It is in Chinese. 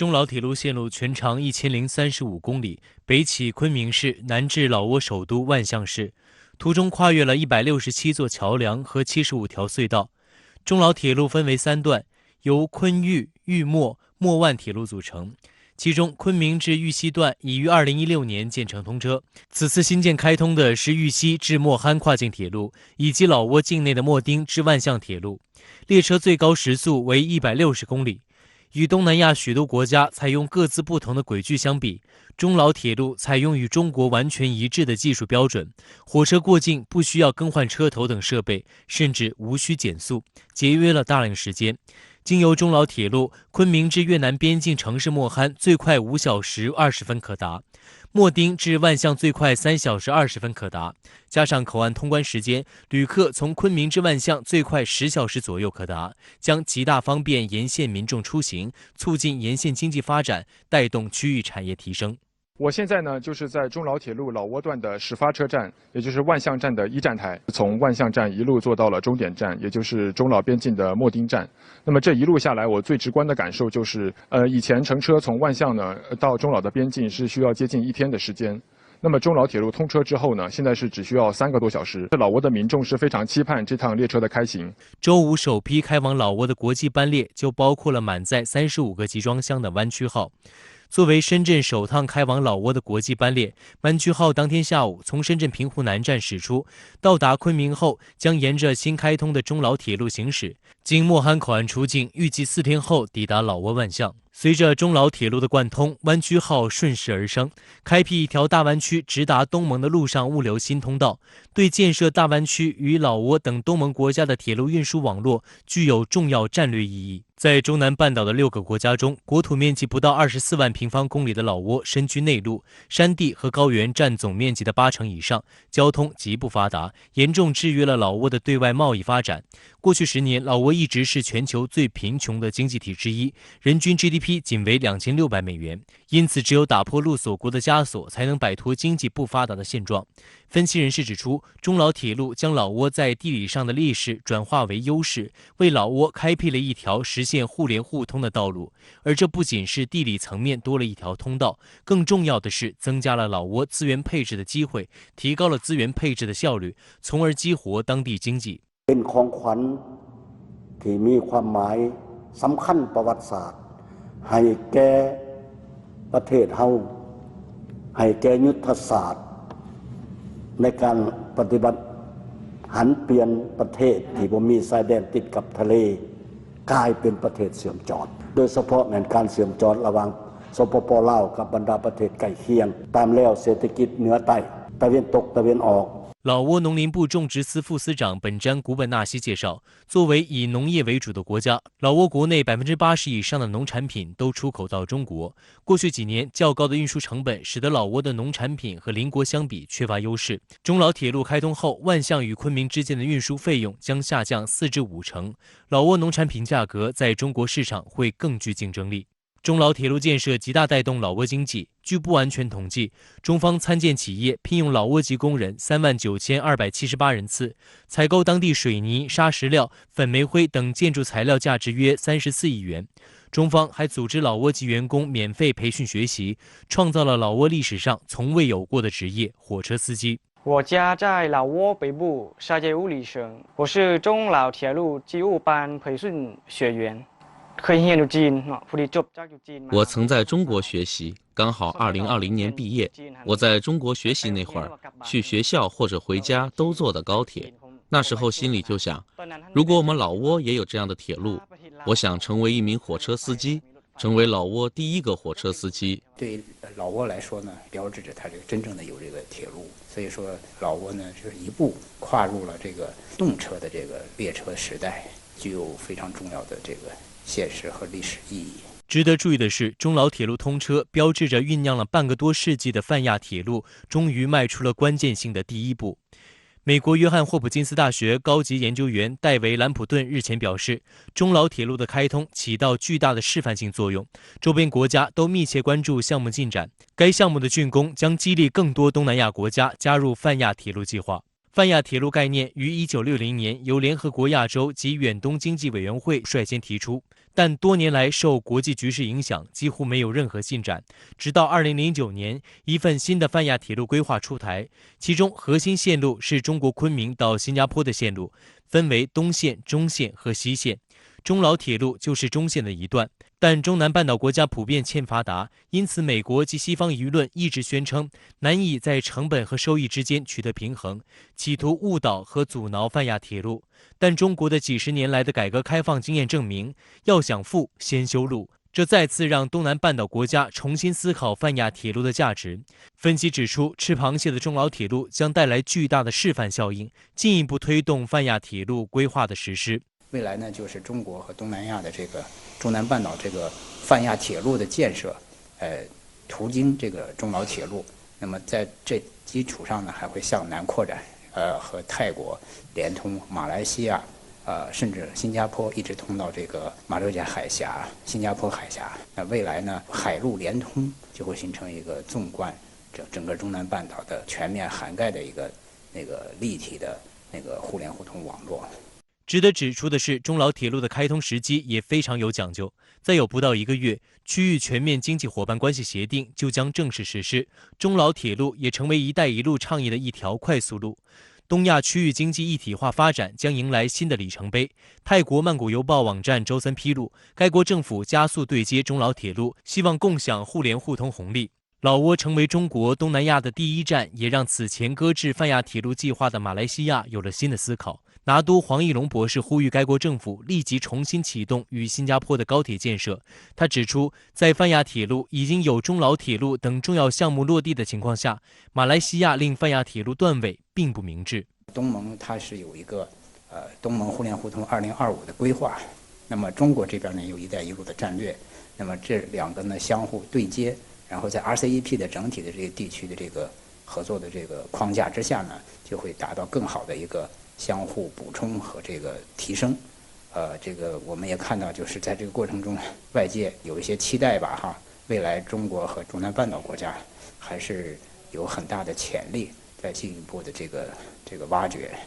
中老铁路线路全长1035公里，北起昆明市，南至老挝首都万象市，途中跨越了167座桥梁和75条隧道。中老铁路分为3段，由昆玉、玉墨、墨万铁路组成。其中，昆明至玉溪段已于2016年建成通车。此次新建开通的是玉溪至莫憨跨境铁路，以及老挝境内的莫丁至万象铁路。列车最高时速为160公里。与东南亚许多国家采用各自不同的轨距相比，中老铁路采用与中国完全一致的技术标准，火车过境不需要更换车头等设备，甚至无需减速，节约了大量时间。经由中老铁路，昆明至越南边境城市莫憨最快5小时20分可达，莫丁至万象最快3小时20分可达。加上口岸通关时间，旅客从昆明至万象最快10小时左右可达，将极大方便沿线民众出行，促进沿线经济发展，带动区域产业提升。我现在呢，就是在中老铁路老挝段的始发车站，也就是万象站的1站台，从万象站一路坐到了终点站，也就是中老边境的莫丁站。那么这一路下来，我最直观的感受就是，以前乘车从万象呢到中老的边境是需要接近1天的时间。那么中老铁路通车之后呢，现在是只需要3个多小时。老挝的民众是非常期盼这趟列车的开行。周五首批开往老挝的国际班列就包括了满载35个集装箱的湾区号。作为深圳首趟开往老挝的国际班列，湾区号当天下午从深圳平湖南站驶出，到达昆明后将沿着新开通的中老铁路行驶，经莫憨口岸出境，预计4天后抵达老挝万象。随着中老铁路的贯通，湾区号顺势而生，开辟一条大湾区直达东盟的陆上物流新通道，对建设大湾区与老挝等东盟国家的铁路运输网络具有重要战略意义。在中南半岛的6个国家中，国土面积不到24万平方公里的老挝身居内陆，山地和高原占总面积的80%以上，交通极不发达，严重制约了老挝的对外贸易发展。过去10年，老挝一直是全球最贫穷的经济体之一，人均 GDP 仅为2600美元，因此只有打破陆锁国的枷锁，才能摆脱经济不发达的现状。分析人士指出，中老铁路将老挝在地理上的劣势转化为优势，为老挝开辟了一条实现互联互通的道路。而这不仅是地理层面多了一条通道，更重要的是增加了老挝资源配置的机会，提高了资源配置的效率，从而激活当地经济。เป็นของขวัญที่มีความหมายสำคัญประวัติศาสตร์ให้แก่ประเทศเฮาให้แก่ยุทธศาสตร์ในการปฏิบัติหันเปลี่ยนประเทศที่บ่มีชายแดนติดกับทะเลกลายเป็นประเทศเสื่อมจอดโดยเฉพาะในการเสื่อมจอดระหว่างสปป.ลาวกับบรรดาประเทศใกล้เคียงตามแล้วเศรษฐกิจเหนือใต้ตะวันตกตะวันออก老挝农林部种植司副司长本詹古本纳西介绍，作为以农业为主的国家，老挝国内80%以上的农产品都出口到中国。过去几年，较高的运输成本使得老挝的农产品和邻国相比缺乏优势。中老铁路开通后，万象与昆明之间的运输费用将下降4至5成，老挝农产品价格在中国市场会更具竞争力。中老铁路建设极大带动老挝经济。据不完全统计，中方参建企业聘用老挝籍工人39278人次，采购当地水泥、砂石料、粉煤灰等建筑材料价值约34亿元。中方还组织老挝籍员工免费培训学习，创造了老挝历史上从未有过的职业——火车司机。我家在老挝北部沙街物理省，我是中老铁路机务班培训学员。我曾在中国学习，刚好2020年毕业。我在中国学习那会儿，去学校或者回家都坐的高铁。那时候心里就想，如果我们老挝也有这样的铁路，我想成为一名火车司机，成为老挝第一个火车司机。对于老挝来说呢，标志着它这个真正的有这个铁路，所以说老挝呢是一步跨入了这个动车的这个列车时代，具有非常重要的这个现实和历史意义。值得注意的是，中老铁路通车标志着酝酿了半个多世纪的泛亚铁路终于迈出了关键性的第一步。美国约翰霍普金斯大学高级研究员戴维·兰普顿日前表示，中老铁路的开通起到巨大的示范性作用，周边国家都密切关注项目进展。该项目的竣工将激励更多东南亚国家加入泛亚铁路计划。泛亚铁路概念于1960年由联合国亚洲及远东经济委员会率先提出，但多年来受国际局势影响，几乎没有任何进展。直到2009年，一份新的泛亚铁路规划出台，其中核心线路是中国昆明到新加坡的线路，分为东线、中线和西线。中老铁路就是中线的一段，但中南半岛国家普遍欠发达，因此美国及西方舆论一直宣称难以在成本和收益之间取得平衡，企图误导和阻挠泛亚铁路。但中国的几十年来的改革开放经验证明，要想富，先修路。这再次让东南半岛国家重新思考泛亚铁路的价值。分析指出，吃螃蟹的中老铁路将带来巨大的示范效应，进一步推动泛亚铁路规划的实施。未来呢，就是中国和东南亚的这个中南半岛这个泛亚铁路的建设，途经这个中老铁路。那么在这基础上呢，还会向南扩展，和泰国连通马来西亚，甚至新加坡，一直通到这个马六甲海峡、新加坡海峡。那未来呢，海陆连通就会形成一个纵贯整个中南半岛的全面涵盖的一个立体的互联互通网络。值得指出的是，中老铁路的开通时机也非常有讲究。再有不到1个月，区域全面经济伙伴关系协定就将正式实施，中老铁路也成为“一带一路”倡议的一条快速路。东亚区域经济一体化发展将迎来新的里程碑。泰国曼谷邮报网站周三披露，该国政府加速对接中老铁路，希望共享互联互通红利。老挝成为中国东南亚的第一站，也让此前搁置泛亚铁路计划的马来西亚有了新的思考。拿督黄义龙博士呼吁该国政府立即重新启动与新加坡的高铁建设。他指出，在泛亚铁路已经有中老铁路等重要项目落地的情况下，马来西亚令泛亚铁路断尾并不明智。东盟它是有一个东盟互联互通2025的规划，那么中国这边呢有“一带一路”的战略，那么这两个呢相互对接，然后在 RCEP 的整体的这个地区的这个合作的这个框架之下呢，就会达到更好的一个相互补充和这个提升。这个我们也看到，就是在这个过程中，外界有一些期待吧，哈，未来中国和中南半岛国家还是有很大的潜力，在进一步的这个挖掘。